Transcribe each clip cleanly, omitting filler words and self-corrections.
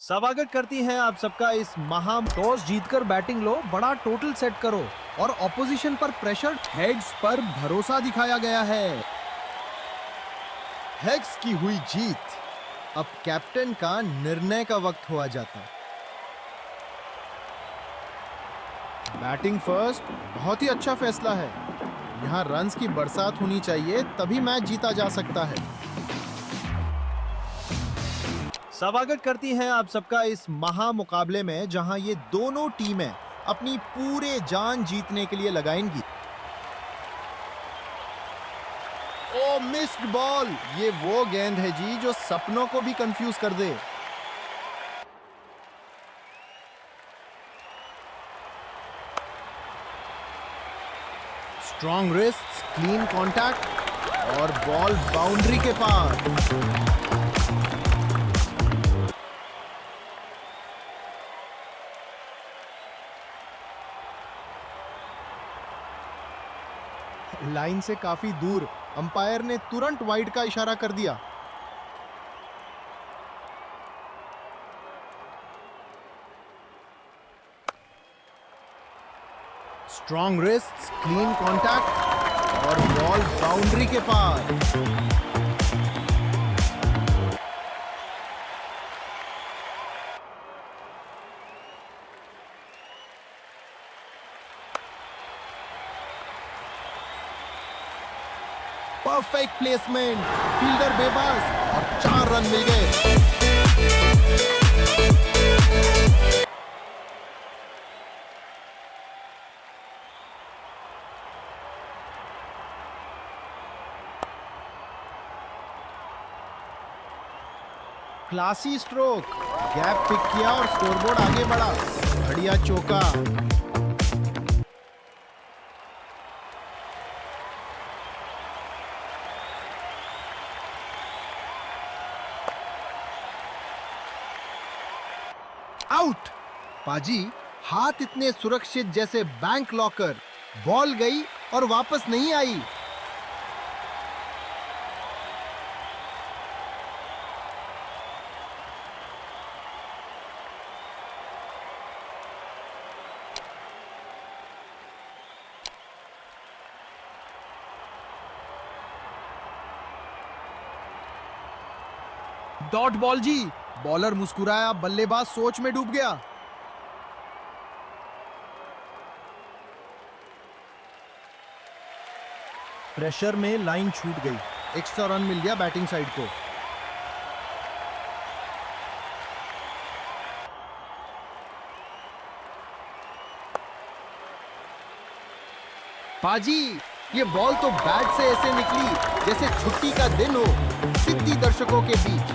स्वागत करती हैं आप सबका इस टॉस जीतकर बैटिंग लो, बड़ा टोटल सेट करो और ऑपोजिशन पर प्रेशर। हेड्स पर भरोसा दिखाया गया है। हेक्स की हुई जीत। अब कैप्टन का निर्णय का वक्त हुआ जाता। बैटिंग फर्स्ट बहुत ही अच्छा फैसला है। यहाँ रन्स की बरसात होनी चाहिए, तभी मैच जीता जा सकता है। स्वागत करती हैं आप सबका इस मुकाबले में, जहां ये दोनों टीमें अपनी पूरे जान जीतने के लिए लगाएंगी। ओ मिस्ड बॉल। ये वो गेंद है जी जो सपनों को भी कंफ्यूज कर दे। स्ट्रॉन्ग रिस्ट्स, क्लीन कांटेक्ट और बॉल बाउंड्री के पार। लाइन से काफी दूर, अंपायर ने तुरंत वाइड का इशारा कर दिया। स्ट्रॉन्ग रिस्ट्स, क्लीन कांटेक्ट और बॉल बाउंड्री के पार। परफेक्ट प्लेसमेंट, फील्डर बेबस और 4 रन मिल गए। क्लासी स्ट्रोक, गैप पिक किया और स्कोरबोर्ड आगे बढ़ा। बढ़िया चौका। आउट। पाजी, हाथ इतने सुरक्षित जैसे बैंक लॉकर। बॉल गई और वापस नहीं आई। डॉट बॉल जी। बॉलर मुस्कुराया, बल्लेबाज सोच में डूब गया। प्रेशर में लाइन छूट गई। एक्स्ट्रा रन मिल गया बैटिंग साइड को। पाजी, ये बॉल तो बैट से ऐसे निकली जैसे छुट्टी का दिन हो, सिद्धि दर्शकों के बीच।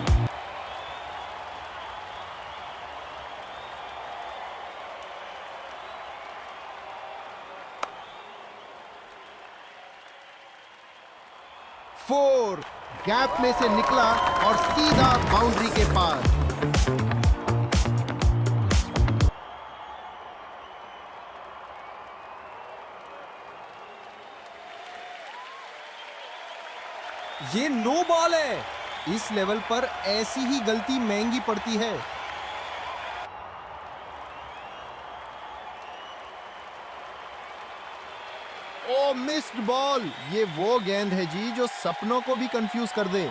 फोर, गैप में से निकला और सीधा बाउंड्री के पार। ये नो बॉल है। इस लेवल पर ऐसी ही गलती महंगी पड़ती है। ओ मिस्ड बॉल। ये वो गेंद है जी जो सपनों को भी कंफ्यूज कर दे।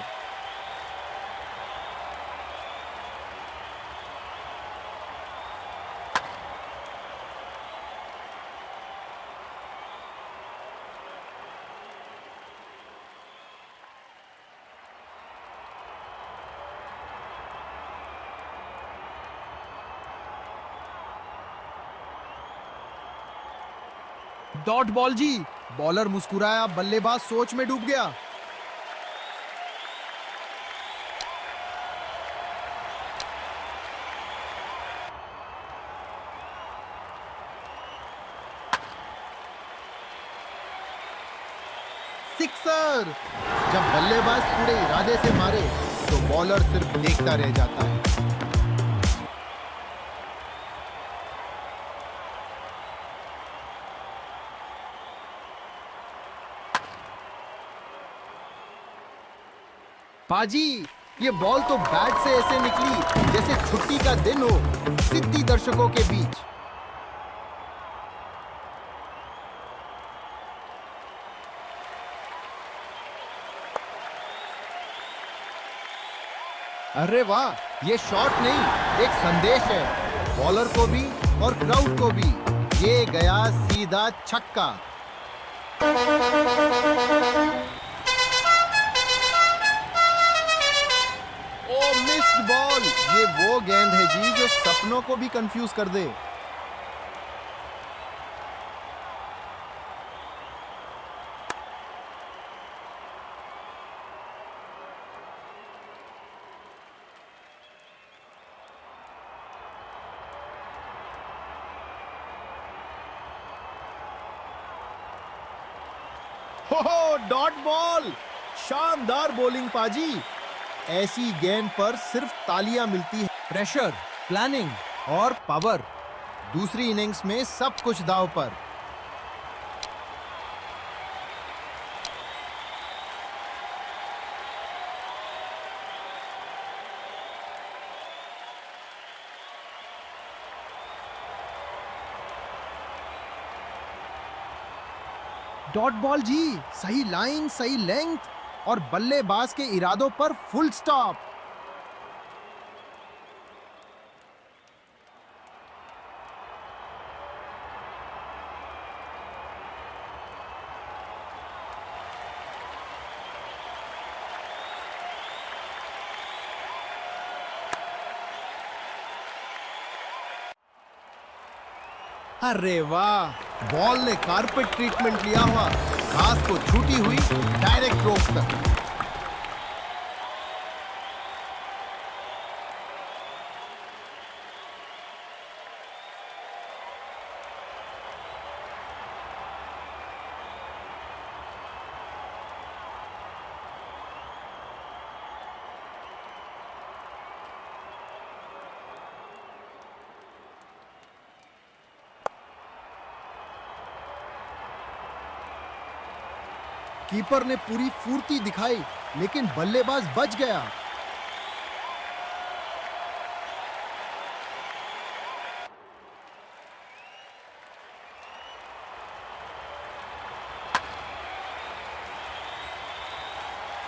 डॉट बॉल जी। बॉलर मुस्कुराया, बल्लेबाज सोच में डूब गया। सिक्सर। जब बल्लेबाज पूरे इरादे से मारे तो बॉलर सिर्फ देखता रह जाता है। पाजी, ये बॉल तो बैट से ऐसे निकली जैसे छुट्टी का दिन हो, सिद्धि दर्शकों के बीच। अरे वाह, ये शॉट नहीं, एक संदेश है, बॉलर को भी और क्राउड को भी। ये गया सीधा छक्का। ओ मिस्ड बॉल। ये वो गेंद है जी जो सपनों को भी कंफ्यूज कर दे। हो डॉट बॉल। शानदार बॉलिंग पाजी। ऐसी गेंद पर सिर्फ तालियां मिलती है। प्रेशर, प्लानिंग और पावर। दूसरी इनिंग्स में सब कुछ दांव पर। डॉट बॉल जी, सही लाइन, सही लेंथ और बल्लेबाज के इरादों पर फुल स्टॉप। अरे वाह, बॉल ने कारपेट ट्रीटमेंट लिया हुआ, घास को छूटी हुई डायरेक्ट रोक तक। कीपर ने पूरी फुर्ती दिखाई, लेकिन बल्लेबाज बच गया।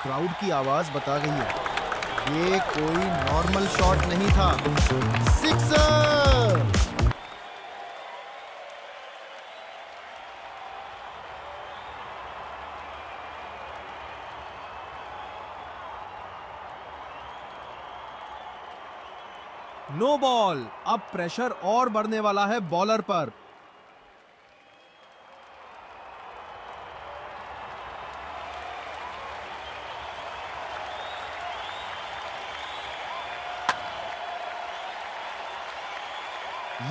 क्राउड की आवाज बता गई है, ये कोई नॉर्मल शॉट नहीं था। सिक्सर। No ball. अब प्रेशर और बढ़ने वाला है बॉलर पर।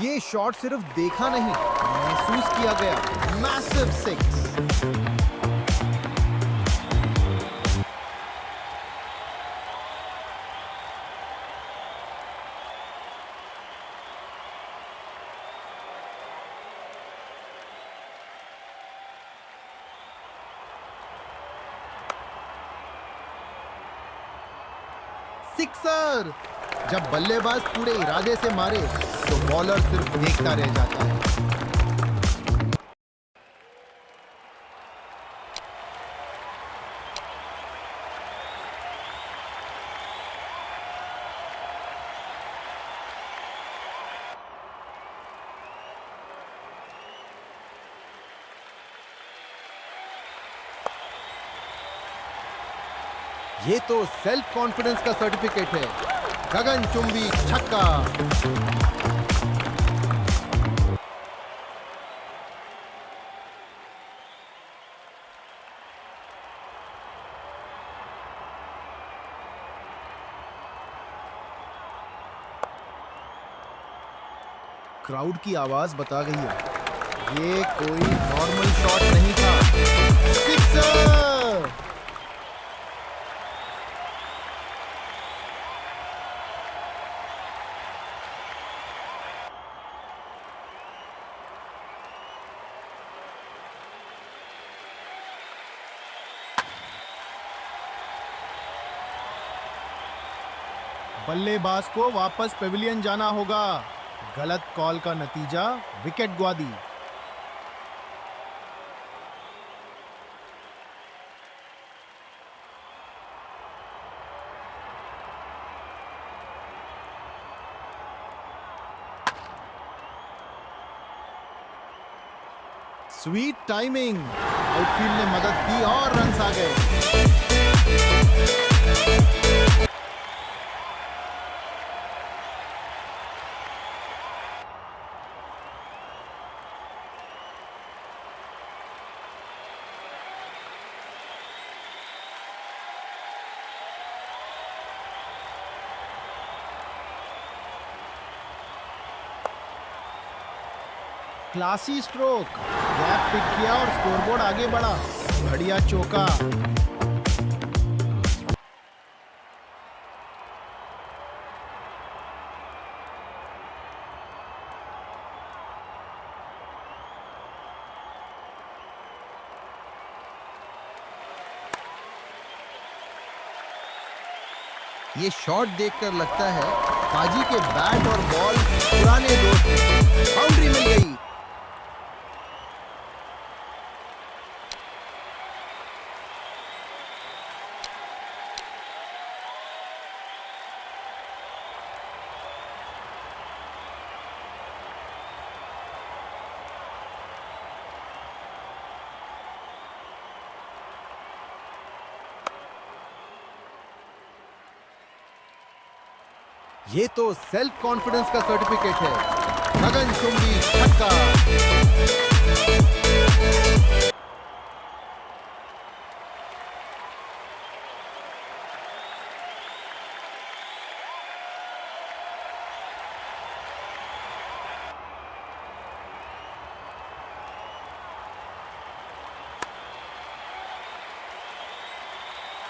ये शॉट सिर्फ देखा नहीं, महसूस किया गया। Massive six. सिक्सर। जब बल्लेबाज पूरे इरादे से मारे तो बॉलर सिर्फ देखता रह जाता है। ये तो सेल्फ कॉन्फिडेंस का सर्टिफिकेट है। गगनचुंबी छक्का। क्राउड की आवाज बता गई है, ये कोई नॉर्मल शॉट नहीं था। सिक्सर। बल्लेबाज को वापस पेविलियन जाना होगा। गलत कॉल का नतीजा विकेट गुआ दी। स्वीट टाइमिंग, आउटफील्ड ने मदद की और रन्स आ गए। क्लासी स्ट्रोक, गैप पिक किया और स्कोरबोर्ड आगे बढ़ा। बढ़िया चौका। ये शॉट देखकर लगता है पाजी के बैट और बॉल पुराने दोस्त हैं। बाउंड्री मिल गई। ये तो सेल्फ कॉन्फिडेंस का सर्टिफिकेट है। गगनचुंबी छक्का।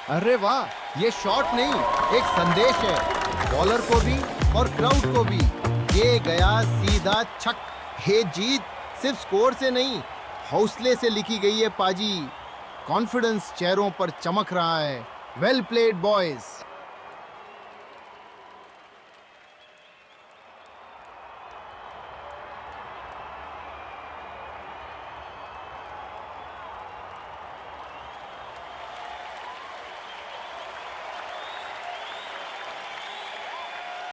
अरे वाह, ये शॉट नहीं, एक संदेश है बॉलर को भी और क्राउड को भी। ये गया सीधा छक। ये जीत सिर्फ स्कोर से नहीं, हौसले से लिखी गई है पाजी। कॉन्फिडेंस चेहरों पर चमक रहा है। Well played boys.